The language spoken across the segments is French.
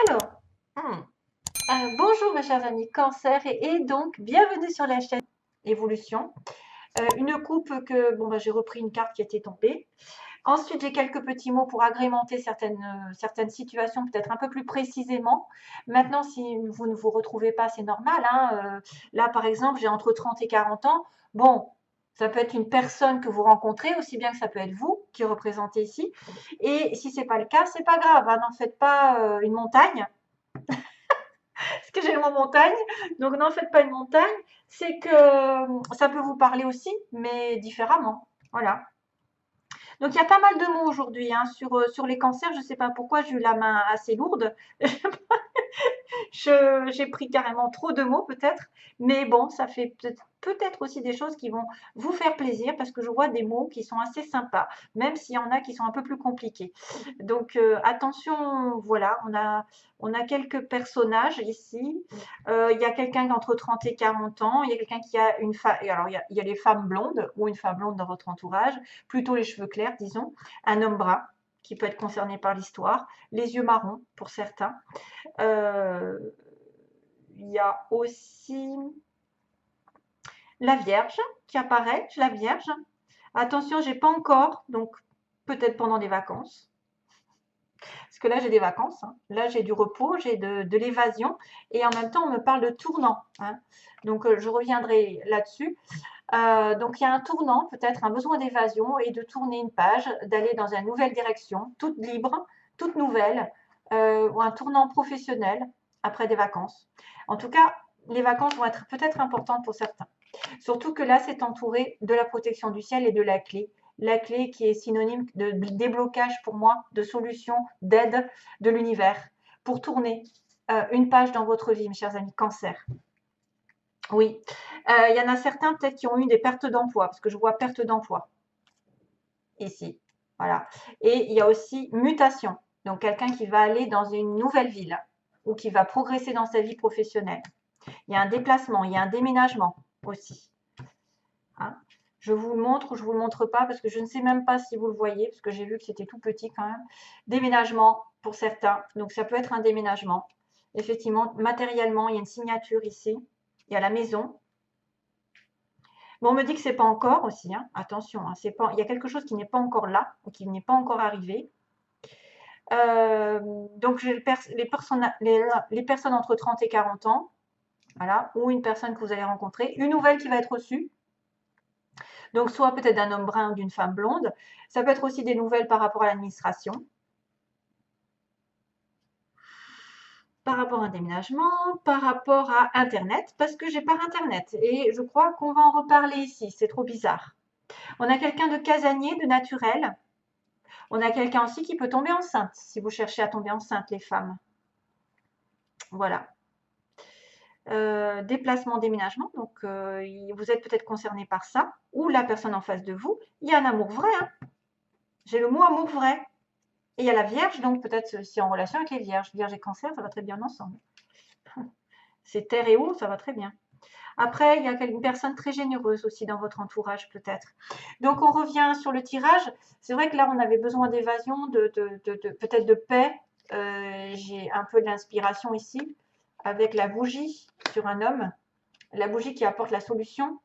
Alors, bonjour mes chers amis Cancer et donc bienvenue sur la chaîne Évolution. Une coupe que, bon, j'ai repris une carte qui était tombée. Ensuite, j'ai quelques petits mots pour agrémenter certaines situations, peut-être un peu plus précisément. Maintenant, si vous ne vous retrouvez pas, c'est normal, hein. Là, par exemple, j'ai entre 30 et 40 ans. Bon, ça peut être une personne que vous rencontrez, aussi bien que ça peut être vous qui représentez ici. Et si c'est pas le cas, c'est pas grave, hein, n'en faites pas une montagne. Parce que j'ai le mot montagne, donc n'en faites pas une montagne, c'est que ça peut vous parler aussi, mais différemment. Voilà. Donc il y a pas mal de mots aujourd'hui hein, sur les cancers. Je ne sais pas pourquoi j'ai eu la main assez lourde. J'ai pris carrément trop de mots peut-être, mais bon, ça fait peut-être aussi des choses qui vont vous faire plaisir parce que je vois des mots qui sont assez sympas, même s'il y en a qui sont un peu plus compliqués. Donc attention, voilà, on a quelques personnages ici. Il y a quelqu'un entre 30 et 40 ans, il y a quelqu'un qui a une femme, alors il y a les femmes blondes ou une femme blonde dans votre entourage, plutôt les cheveux clairs, disons, un homme brun qui peut être concerné par l'histoire, les yeux marrons pour certains. Euh, il y a aussi la Vierge qui apparaît, la Vierge. Attention, j'ai pas encore, donc peut-être pendant des vacances. Parce que là, j'ai des vacances, hein. Là, j'ai du repos, j'ai de l'évasion. Et en même temps, on me parle de tournant, hein. Donc, je reviendrai là-dessus. Donc, il y a un tournant, peut-être un besoin d'évasion et de tourner une page, d'aller dans une nouvelle direction, toute libre, toute nouvelle, ou un tournant professionnel après des vacances. En tout cas, les vacances vont être peut-être importantes pour certains. Surtout que là, c'est entouré de la protection du ciel et de la clé. La clé qui est synonyme de déblocage pour moi, de solution, d'aide de l'univers pour tourner une page dans votre vie, mes chers amis, Cancer. Oui, il y en a certains peut-être qui ont eu des pertes d'emploi, parce que je vois perte d'emploi ici. Voilà. Et il y a aussi mutation, donc quelqu'un qui va aller dans une nouvelle ville ou qui va progresser dans sa vie professionnelle. Il y a un déplacement, il y a un déménagement aussi. Hein. Je vous le montre ou je ne vous le montre pas parce que je ne sais même pas si vous le voyez, parce que j'ai vu que c'était tout petit quand même. Déménagement pour certains, donc ça peut être un déménagement. Effectivement, matériellement, il y a une signature ici. Il y a la maison. Bon, on me dit que c'est pas encore aussi, hein. Attention, hein, c'est pas, il y a quelque chose qui n'est pas encore là, ou qui n'est pas encore arrivé. Donc, j'ai les personnes entre 30 et 40 ans, voilà, ou une personne que vous allez rencontrer, une nouvelle qui va être reçue. Donc, soit peut-être d'un homme brun ou d'une femme blonde. Ça peut être aussi des nouvelles par rapport à l'administration, par rapport à un déménagement, par rapport à Internet, parce que j'ai pas Internet. Et je crois qu'on va en reparler ici, c'est trop bizarre. On a quelqu'un de casanier, de naturel. On a quelqu'un aussi qui peut tomber enceinte, si vous cherchez à tomber enceinte, les femmes. Voilà. Déplacement, déménagement, donc vous êtes peut-être concerné par ça, ou la personne en face de vous. Il y a un amour vrai, hein. J'ai le mot amour vrai. Et il y a la Vierge, donc peut-être si en relation avec les Vierges. Vierge et Cancer, ça va très bien ensemble. C'est terre et eau, ça va très bien. Après, il y a une personne très généreuse aussi dans votre entourage, peut-être. Donc, on revient sur le tirage. C'est vrai que là, on avait besoin d'évasion, peut-être de paix. J'ai un peu d'inspiration ici, avec la bougie sur un homme. La bougie qui apporte la solution.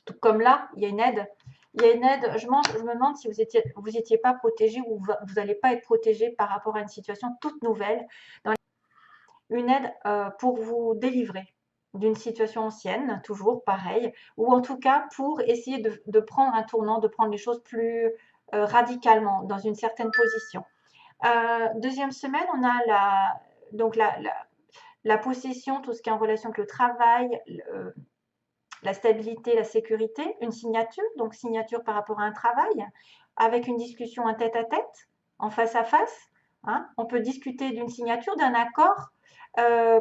Tout comme là, il y a une aide. Il y a une aide. Je me demande si vous étiez pas protégé ou vous n'allez pas être protégé par rapport à une situation toute nouvelle. Une aide pour vous délivrer d'une situation ancienne, toujours pareil, ou en tout cas pour essayer de prendre un tournant, de prendre les choses plus radicalement dans une certaine position. Deuxième semaine, on a donc la possession, tout ce qui est en relation avec le travail, la stabilité, la sécurité, une signature, donc signature par rapport à un travail, avec une discussion en tête-à-tête, en face à face. Hein. On peut discuter d'une signature, d'un accord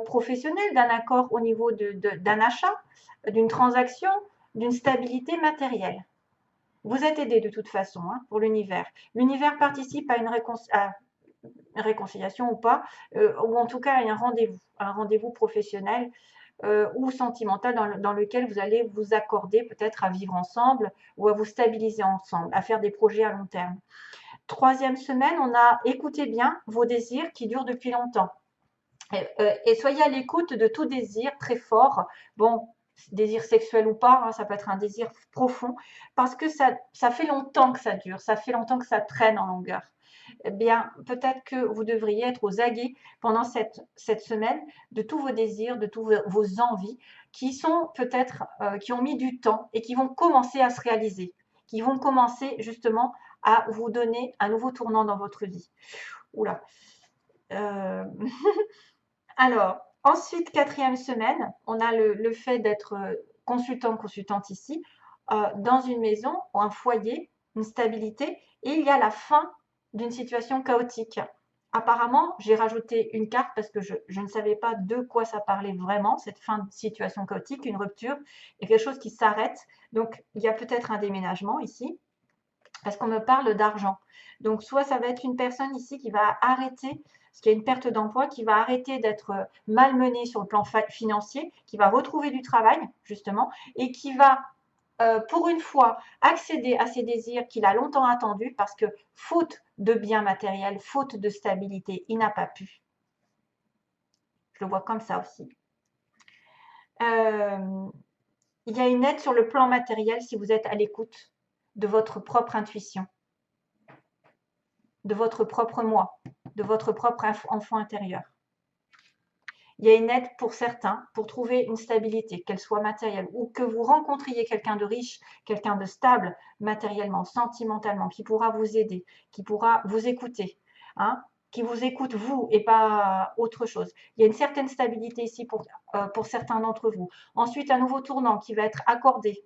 professionnel, d'un accord au niveau d'un achat, d'une transaction, d'une stabilité matérielle. Vous êtes aidé de toute façon hein, pour l'univers. L'univers participe à une réconciliation ou pas, ou en tout cas à un rendez-vous professionnel ou sentimental dans lequel vous allez vous accorder peut-être à vivre ensemble ou à vous stabiliser ensemble, à faire des projets à long terme. Troisième semaine, on a écouté bien vos désirs qui durent depuis longtemps. Et soyez à l'écoute de tout désir très fort. Bon, désir sexuel ou pas, hein, ça peut être un désir profond, parce que ça fait longtemps que ça dure, ça fait longtemps que ça traîne en longueur. Eh bien, peut-être que vous devriez être aux aguets pendant cette semaine de tous vos désirs, de tous vos envies, qui sont peut-être, qui ont mis du temps et qui vont commencer à se réaliser, qui vont commencer justement à vous donner un nouveau tournant dans votre vie. Oula. Euh, Alors, ensuite, quatrième semaine, on a le fait d'être consultant, consultante ici, dans une maison ou un foyer, une stabilité, et il y a la fin d'une situation chaotique. Apparemment, j'ai rajouté une carte parce que je ne savais pas de quoi ça parlait vraiment, cette fin de situation chaotique, une rupture, et quelque chose qui s'arrête. Donc, il y a peut-être un déménagement ici, parce qu'on me parle d'argent. Donc, soit ça va être une personne ici qui va arrêter, parce qu'il y a une perte d'emploi, qui va arrêter d'être malmenée sur le plan financier, qui va retrouver du travail, justement, et qui va, pour une fois, accéder à ses désirs qu'il a longtemps attendus, parce que faute de biens matériels, faute de stabilité, il n'a pas pu. Je le vois comme ça aussi. Il y a une aide sur le plan matériel si vous êtes à l'écoute de votre propre intuition, de votre propre moi, de votre propre enfant intérieur. Il y a une aide pour certains pour trouver une stabilité, qu'elle soit matérielle ou que vous rencontriez quelqu'un de riche, quelqu'un de stable matériellement, sentimentalement, qui pourra vous aider, qui pourra vous écouter, hein, qui vous écoute vous et pas autre chose. Il y a une certaine stabilité ici pour certains d'entre vous. Ensuite, un nouveau tournant qui va être accordé,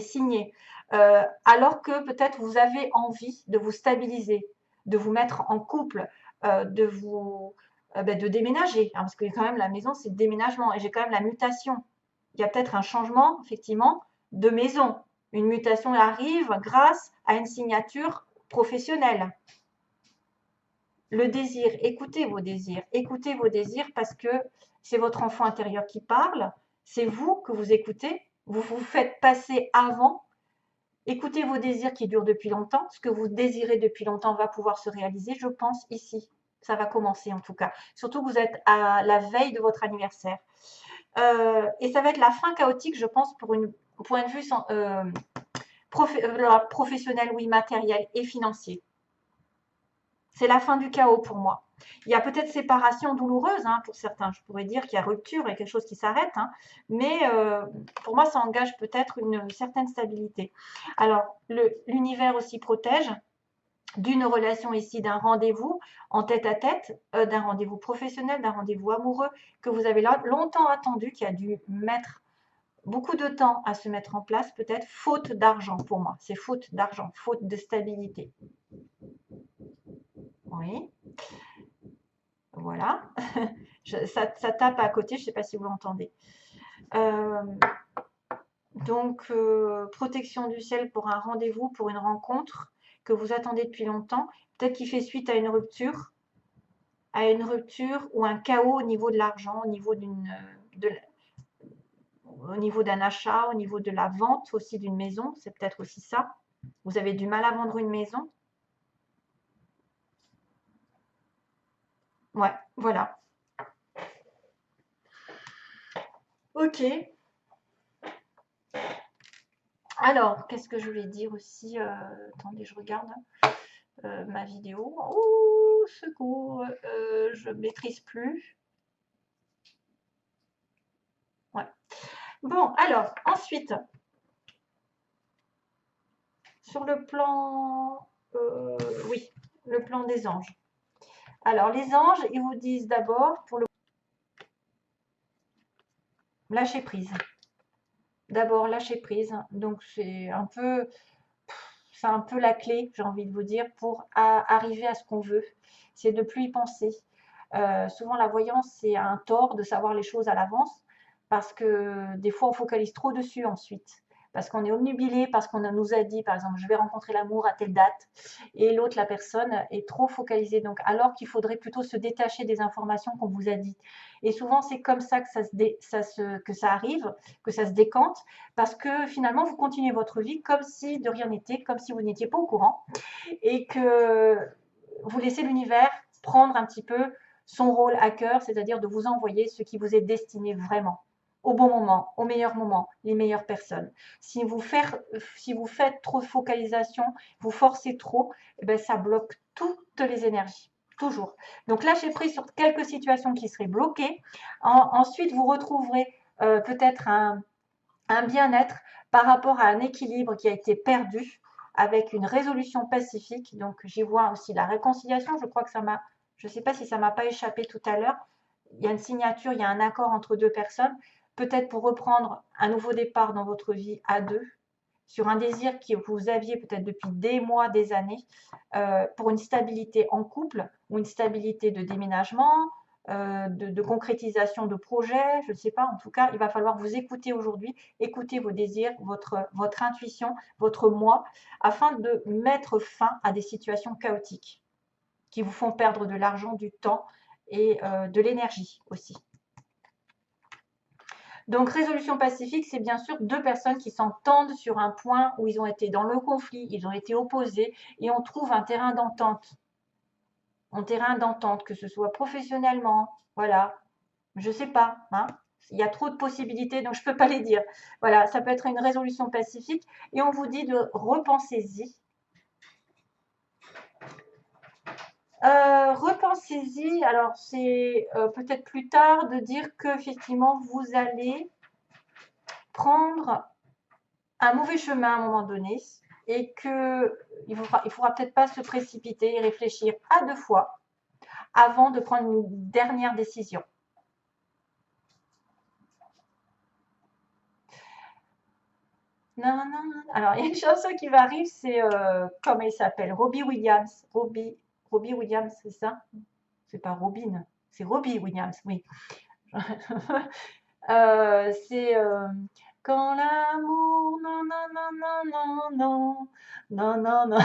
signé, alors que peut-être vous avez envie de vous stabiliser, de vous mettre en couple, de déménager, hein, parce que quand même la maison c'est le déménagement et j'ai quand même la mutation. Il y a peut-être un changement effectivement de maison. Une mutation arrive grâce à une signature professionnelle. Le désir, écoutez vos désirs parce que c'est votre enfant intérieur qui parle, c'est vous que vous écoutez, vous vous faites passer avant. Écoutez vos désirs qui durent depuis longtemps. Ce que vous désirez depuis longtemps va pouvoir se réaliser, je pense, ici. Ça va commencer en tout cas. Surtout que vous êtes à la veille de votre anniversaire. Et ça va être la fin chaotique, je pense, pour un point de vue professionnel, oui, matériel et financier. C'est la fin du chaos pour moi. Il y a peut-être séparation douloureuse hein, pour certains. Je pourrais dire qu'il y a rupture et quelque chose qui s'arrête. Hein, mais pour moi, ça engage peut-être une certaine stabilité. Alors, l'univers aussi protège d'une relation ici, d'un rendez-vous en tête-à-tête, d'un rendez-vous professionnel, d'un rendez-vous amoureux que vous avez longtemps attendu, qui a dû mettre beaucoup de temps à se mettre en place, peut-être faute d'argent pour moi. C'est faute d'argent, faute de stabilité. Oui. Voilà. Ça tape à côté, je ne sais pas si vous l'entendez. Donc, protection du ciel pour un rendez-vous, pour une rencontre que vous attendez depuis longtemps. Peut-être qu'il fait suite à une rupture ou un chaos au niveau de l'argent, au niveau au niveau d'un achat, au niveau de la vente aussi d'une maison. C'est peut-être aussi ça. Vous avez du mal à vendre une maison. Ouais, voilà. Ok. Alors, qu'est-ce que je voulais dire aussi attendez, je regarde ma vidéo. Oh, secours, je ne maîtrise plus. Ouais. Bon, alors, ensuite, sur le plan, oui, le plan des anges. Alors, les anges, ils vous disent d'abord pour le lâcher prise. D'abord, lâcher prise. Donc, c'est un peu la clé, j'ai envie de vous dire, pour arriver à ce qu'on veut. C'est de ne plus y penser. Souvent, la voyance, c'est un tort de savoir les choses à l'avance parce que des fois, on focalise trop dessus ensuite. Parce qu'on est obnubilé, parce qu'on nous a dit, par exemple, je vais rencontrer l'amour à telle date, et l'autre, la personne, est trop focalisée. Donc, alors qu'il faudrait plutôt se détacher des informations qu'on vous a dites. Et souvent, c'est comme ça que ça arrive, que ça se décante, parce que finalement, vous continuez votre vie comme si de rien n'était, comme si vous n'étiez pas au courant, et que vous laissez l'univers prendre un petit peu son rôle à cœur, c'est-à-dire de vous envoyer ce qui vous est destiné vraiment, au bon moment, au meilleur moment, les meilleures personnes. Si vous faites trop de focalisation, vous forcez trop, eh ben, ça bloque toutes les énergies. Toujours. Donc lâchez prise sur quelques situations qui seraient bloquées. Ensuite, vous retrouverez peut-être un bien-être par rapport à un équilibre qui a été perdu avec une résolution pacifique. Donc j'y vois aussi la réconciliation. Je crois que ça m'a, je ne sais pas si ça m'a pas échappé tout à l'heure. Il y a une signature, il y a un accord entre deux personnes, peut-être pour reprendre un nouveau départ dans votre vie à deux, sur un désir que vous aviez peut-être depuis des mois, des années, pour une stabilité en couple ou une stabilité de déménagement, de concrétisation de projets, je ne sais pas, en tout cas, il va falloir vous écouter aujourd'hui, écouter vos désirs, votre intuition, votre moi, afin de mettre fin à des situations chaotiques qui vous font perdre de l'argent, du temps et de l'énergie aussi. Donc, résolution pacifique, c'est bien sûr deux personnes qui s'entendent sur un point où ils ont été dans le conflit, ils ont été opposés et on trouve un terrain d'entente. Un terrain d'entente, que ce soit professionnellement, voilà. Je ne sais pas, hein. Il y a trop de possibilités, donc je ne peux pas les dire. Voilà, ça peut être une résolution pacifique et on vous dit de repensez-y. Repensez-y, alors c'est peut-être plus tard de dire qu'effectivement vous allez prendre un mauvais chemin à un moment donné et qu'il ne faudra peut-être pas se précipiter et réfléchir à deux fois avant de prendre une dernière décision. Non, non, non. Alors, il y a une chanson qui va arriver, c'est, comment il s'appelle? Robbie Williams. Robbie Williams, c'est ça? C'est pas Robin, c'est Robbie Williams, oui. C'est quand l'amour, non, non, non, non, non, non, non, non, non.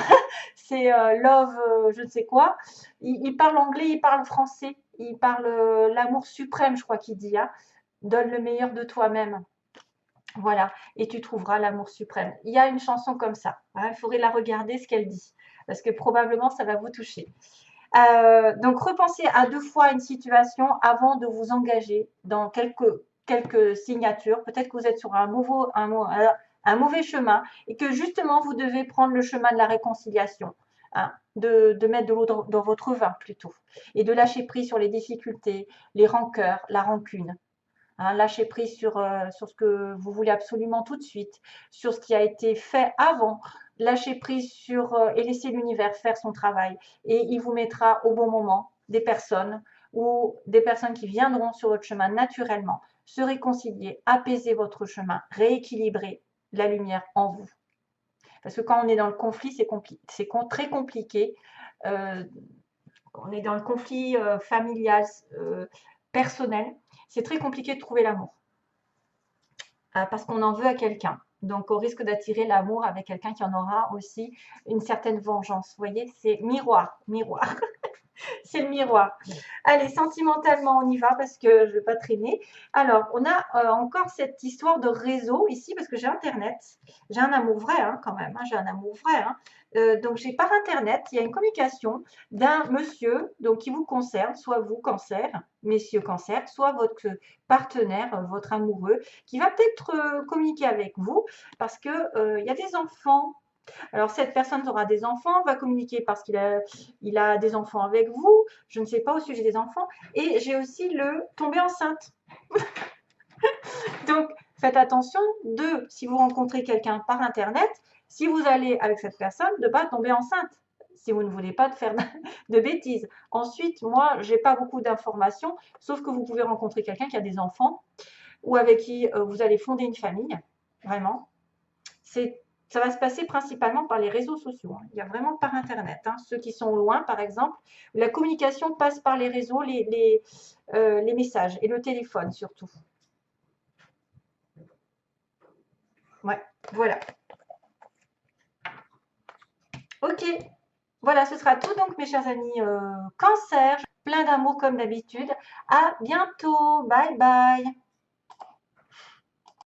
C'est Love, je ne sais quoi. Il parle anglais, il parle français, il parle l'amour suprême, je crois qu'il dit, hein. Donne le meilleur de toi-même. Voilà, et tu trouveras l'amour suprême. Il y a une chanson comme ça, hein, il faudrait la regarder ce qu'elle dit, parce que probablement ça va vous toucher. Donc repensez à deux fois une situation avant de vous engager dans quelques signatures. Peut-être que vous êtes sur un mauvais chemin et que justement vous devez prendre le chemin de la réconciliation, hein, de mettre de l'eau dans votre vin plutôt, et de lâcher prise sur les difficultés, les rancœurs, la rancune. Hein, lâcher prise sur ce que vous voulez absolument tout de suite, sur ce qui a été fait avant. Lâcher prise et laisser l'univers faire son travail. Et il vous mettra au bon moment des personnes ou des personnes qui viendront sur votre chemin naturellement, se réconcilier, apaiser votre chemin, rééquilibrer la lumière en vous. Parce que quand on est dans le conflit, c'est très compliqué. On est dans le conflit familial, personnel. C'est très compliqué de trouver l'amour parce qu'on en veut à quelqu'un. Donc, on risque d'attirer l'amour avec quelqu'un qui en aura aussi une certaine vengeance. Vous voyez, c'est miroir, miroir. C'est le miroir. Allez, sentimentalement, on y va parce que je ne vais pas traîner. Alors, on a encore cette histoire de réseau ici parce que j'ai Internet. J'ai un amour vrai hein, quand même. Hein, j'ai un amour vrai. Hein. Donc, j'ai par Internet, il y a une communication d'un monsieur donc, qui vous concerne, soit vous, cancer, messieurs cancer, soit votre partenaire, votre amoureux, qui va peut-être communiquer avec vous parce qu'il y a des enfants. Alors, cette personne aura des enfants, va communiquer parce qu'il a des enfants avec vous. Je ne sais pas au sujet des enfants. Et j'ai aussi le tomber enceinte. Donc, faites attention si vous rencontrez quelqu'un par Internet, si vous allez avec cette personne, de ne pas tomber enceinte. Si vous ne voulez pas faire de bêtises. Ensuite, moi, je n'ai pas beaucoup d'informations, sauf que vous pouvez rencontrer quelqu'un qui a des enfants ou avec qui vous allez fonder une famille. Vraiment. Ça va se passer principalement par les réseaux sociaux. Hein. Il y a vraiment par Internet. Hein. Ceux qui sont loin, par exemple, la communication passe par les réseaux, les messages et le téléphone surtout. Ouais, voilà. Ok, voilà, ce sera tout donc mes chers amis cancer. Plein d'amour comme d'habitude. À bientôt. Bye bye.